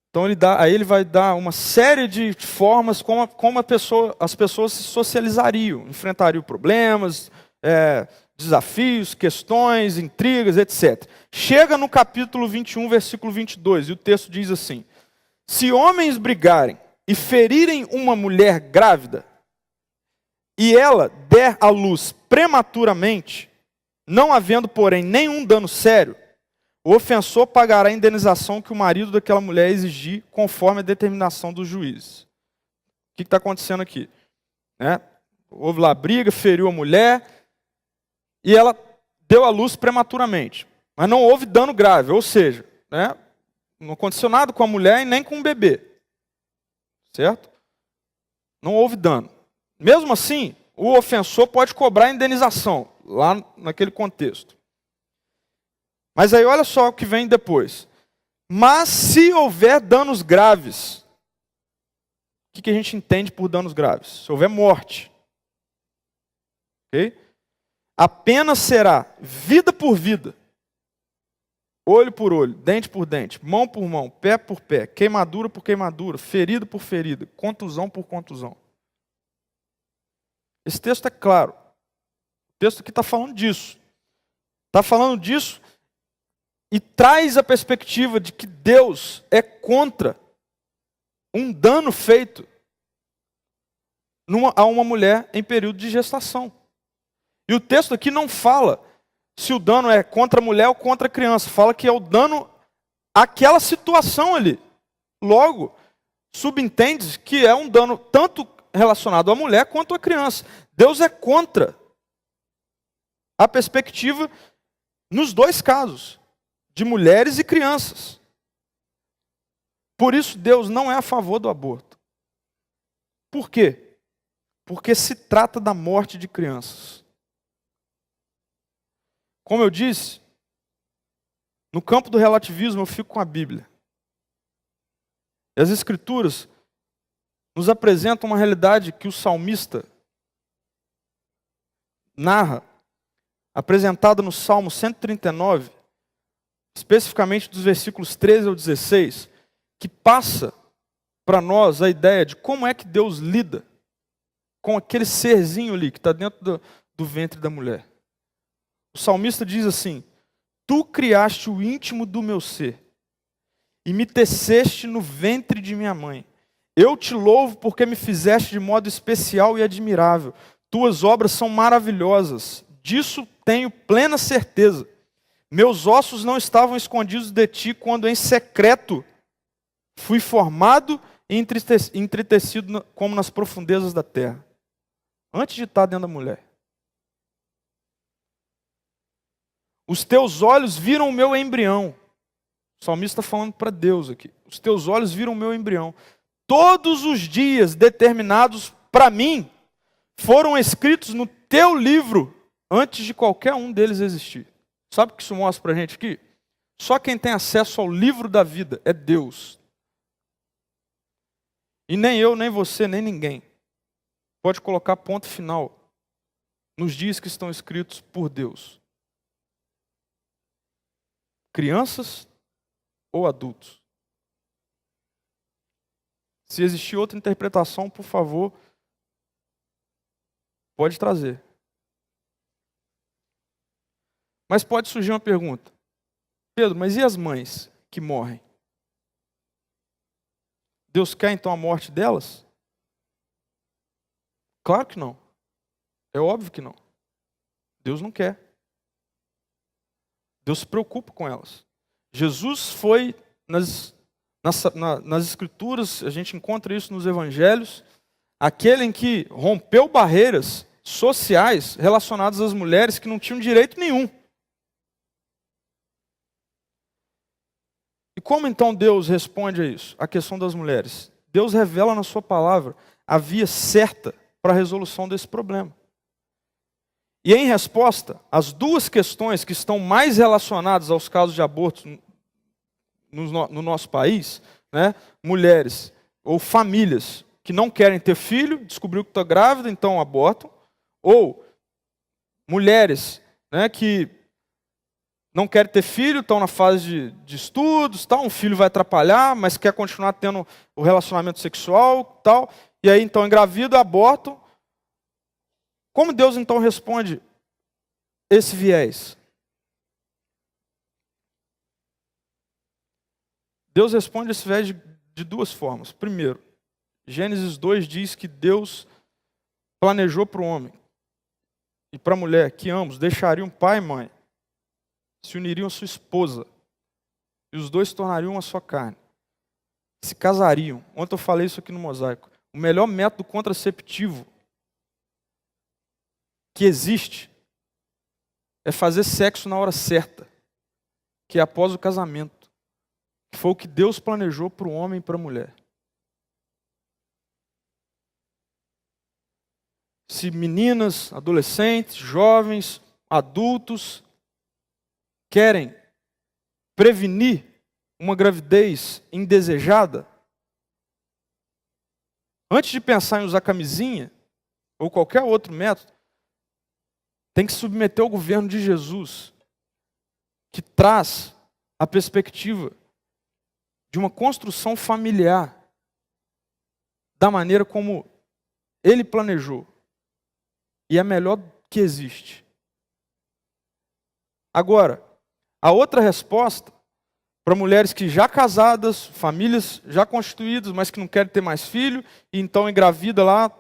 Então ele vai dar uma série de formas como as pessoas se socializariam, enfrentariam problemas, desafios, questões, intrigas, etc. Chega no capítulo 21, versículo 22, e o texto diz assim: se homens brigarem e ferirem uma mulher grávida, e ela der à luz prematuramente, não havendo, porém, nenhum dano sério, o ofensor pagará a indenização que o marido daquela mulher exigir, conforme a determinação dos juízes. O que está acontecendo aqui? Houve lá briga, feriu a mulher, e ela deu à luz prematuramente. Mas não houve dano grave, ou seja, não aconteceu nada com a mulher e nem com o bebê. Certo? Não houve dano. Mesmo assim, o ofensor pode cobrar a indenização, lá naquele contexto. Mas aí olha só o que vem depois. Mas se houver danos graves, o que a gente entende por danos graves? Se houver morte, ok? A pena será vida por vida, olho por olho, dente por dente, mão por mão, pé por pé, queimadura por queimadura, ferida por ferida, contusão por contusão. Esse texto é claro. O texto aqui está falando disso. Está falando disso e traz a perspectiva de que Deus é contra um dano feito a uma mulher em período de gestação. E o texto aqui não fala se o dano é contra a mulher ou contra a criança. Fala que é o dano àquela situação ali. Logo, subentende que é um dano tanto relacionado à mulher quanto à criança. Deus é contra a perspectiva nos dois casos, de mulheres e crianças. Por isso, Deus não é a favor do aborto. Por quê? Porque se trata da morte de crianças. Como eu disse, no campo do relativismo eu fico com a Bíblia. E as Escrituras nos apresentam uma realidade que o salmista narra, apresentada no Salmo 139, especificamente dos versículos 13 ao 16, que passa para nós a ideia de como é que Deus lida com aquele serzinho ali que está dentro do ventre da mulher. O salmista diz assim: tu criaste o íntimo do meu ser e me teceste no ventre de minha mãe. Eu te louvo porque me fizeste de modo especial e admirável. Tuas obras são maravilhosas, disso tenho plena certeza. Meus ossos não estavam escondidos de ti quando em secreto fui formado e entretecido como nas profundezas da terra. Antes de estar dentro da mulher. Os teus olhos viram o meu embrião. O salmista está falando para Deus aqui. Os teus olhos viram o meu embrião. Todos os dias determinados para mim foram escritos no teu livro antes de qualquer um deles existir. Sabe o que isso mostra para a gente aqui? Só quem tem acesso ao livro da vida é Deus. E nem eu, nem você, nem ninguém pode colocar ponto final nos dias que estão escritos por Deus. Crianças ou adultos. Se existir outra interpretação, por favor, pode trazer. Mas pode surgir uma pergunta. Pedro, mas e as mães que morrem? Deus quer então a morte delas? Claro que não. É óbvio que não. Deus não quer. Deus se preocupa com elas. Jesus foi nas Escrituras, a gente encontra isso nos Evangelhos, aquele em que rompeu barreiras sociais relacionadas às mulheres que não tinham direito nenhum. E como então Deus responde a isso? A questão das mulheres. Deus revela na sua palavra a via certa para a resolução desse problema. E em resposta, as duas questões que estão mais relacionadas aos casos de aborto no nosso país, né, mulheres ou famílias que não querem ter filho, descobriu que está grávida, então abortam, ou mulheres, né, que não querem ter filho, estão na fase de estudos, tal, um filho vai atrapalhar, mas quer continuar tendo o relacionamento sexual, tal, e aí então engravida, abortam. Como Deus então responde esse viés? Deus responde esse viés de duas formas. Primeiro, Gênesis 2 diz que Deus planejou para o homem e para a mulher que ambos deixariam pai e mãe, se uniriam à sua esposa, e os dois se tornariam uma só carne. Se casariam. Ontem eu falei isso aqui no Mosaico. O melhor método contraceptivo que existe é fazer sexo na hora certa, que é após o casamento, que foi o que Deus planejou para o homem e para a mulher. Se meninas, adolescentes, jovens, adultos querem prevenir uma gravidez indesejada, antes de pensar em usar camisinha ou qualquer outro método, tem que submeter ao governo de Jesus, que traz a perspectiva de uma construção familiar da maneira como ele planejou. E é a melhor que existe. Agora, a outra resposta para mulheres que já casadas, famílias já constituídas, mas que não querem ter mais filho, e então engravida lá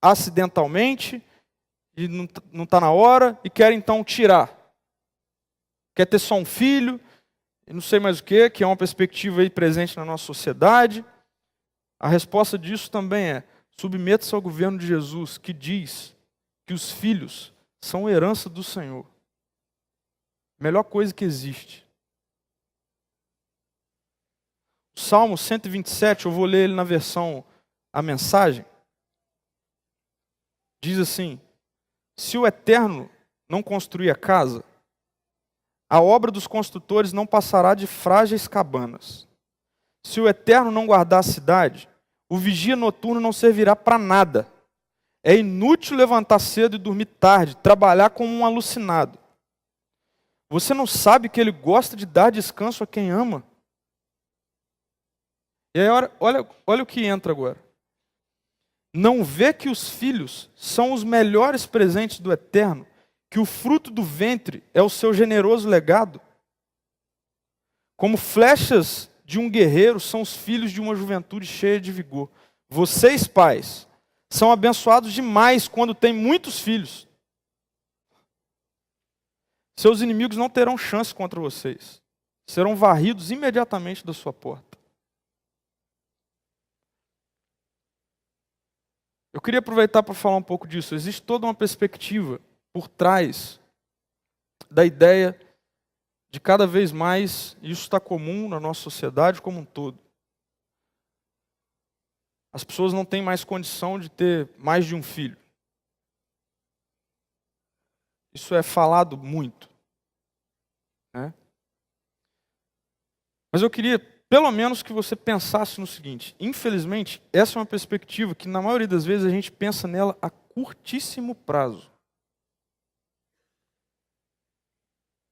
acidentalmente, e não está na hora, e quer então tirar. Quer ter só um filho, e não sei mais o que é uma perspectiva aí presente na nossa sociedade. A resposta disso também é: submeta-se ao governo de Jesus, que diz que os filhos são herança do Senhor. Melhor coisa que existe. O Salmo 127, eu vou ler ele na versão A Mensagem. Diz assim: se o Eterno não construir a casa, a obra dos construtores não passará de frágeis cabanas. Se o Eterno não guardar a cidade, o vigia noturno não servirá para nada. É inútil levantar cedo e dormir tarde, trabalhar como um alucinado. Você não sabe que ele gosta de dar descanso a quem ama? E aí, olha o que entra agora. Não vê que os filhos são os melhores presentes do Eterno, que o fruto do ventre é o seu generoso legado? Como flechas de um guerreiro são os filhos de uma juventude cheia de vigor. Vocês, pais, são abençoados demais quando têm muitos filhos. Seus inimigos não terão chance contra vocês. Serão varridos imediatamente da sua porta. Eu queria aproveitar para falar um pouco disso. Existe toda uma perspectiva por trás da ideia de cada vez mais, e isso está comum na nossa sociedade como um todo. As pessoas não têm mais condição de ter mais de um filho. Isso é falado muito, né? Mas eu queria, pelo menos, que você pensasse no seguinte: infelizmente, essa é uma perspectiva que, na maioria das vezes, a gente pensa nela a curtíssimo prazo.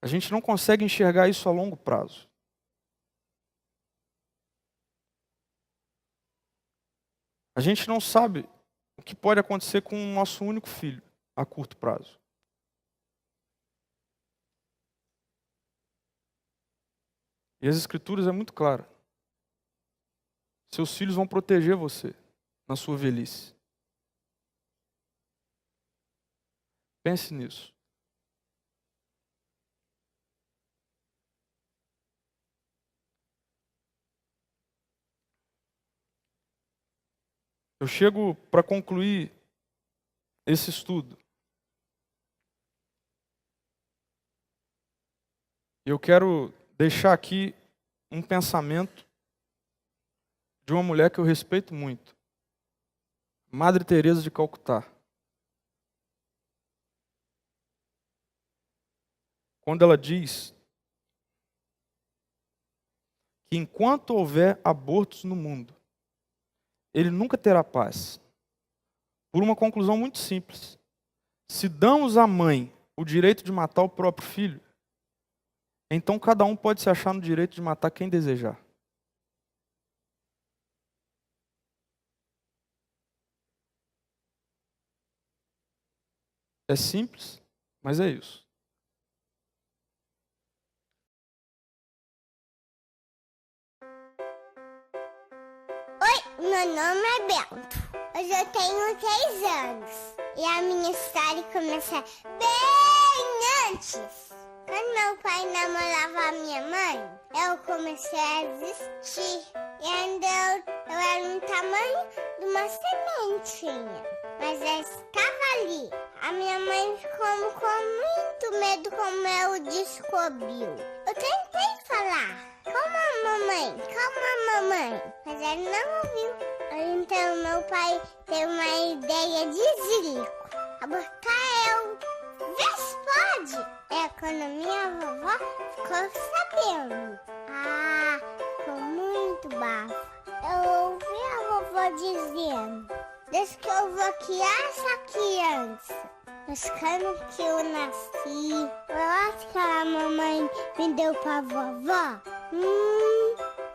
A gente não consegue enxergar isso a longo prazo. A gente não sabe o que pode acontecer com o nosso único filho a curto prazo. E as Escrituras é muito clara. Seus filhos vão proteger você na sua velhice. Pense nisso. Eu chego para concluir esse estudo. Eu quero deixar aqui um pensamento de uma mulher que eu respeito muito, Madre Teresa de Calcutá. Quando ela diz que enquanto houver abortos no mundo, ele nunca terá paz. Por uma conclusão muito simples. Se damos à mãe o direito de matar o próprio filho, então cada um pode se achar no direito de matar quem desejar. É simples, mas é isso. Meu nome é Bento. Hoje eu tenho 3 anos. E a minha história começa bem antes. Quando meu pai namorava a minha mãe, eu comecei a existir. E ainda eu era um tamanho de uma sementinha. Mas eu estava ali. A minha mãe ficou com muito medo como eu descobriu. Eu tentei falar. Calma, mamãe. Mas ele não ouviu. Então meu pai teve uma ideia de zirico. Abortar eu. Vê se pode. É quando a minha vovó ficou sabendo. Ficou muito bafo. Eu ouvi a vovó dizendo: desde que eu vou criar essa criança. Mas quando que eu nasci, eu acho que a mamãe me deu pra vovó.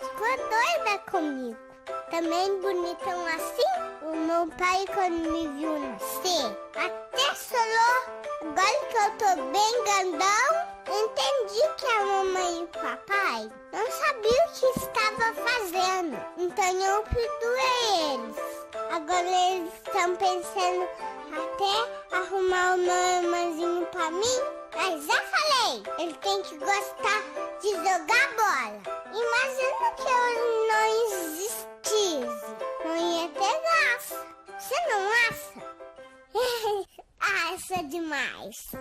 Ficou doida comigo. Também bonitão assim, o meu pai quando me viu nascer, até chorou. Agora que eu tô bem grandão, entendi que a mamãe e o papai não sabiam o que estava fazendo. Então eu perdoei eles. Agora eles estão pensando até arrumar o meu irmãozinho pra mim. Mas já falei, ele tem que gostar de jogar bola. Imagina que eu não existisse. Não ia ter graça. Você não acha? Acha demais.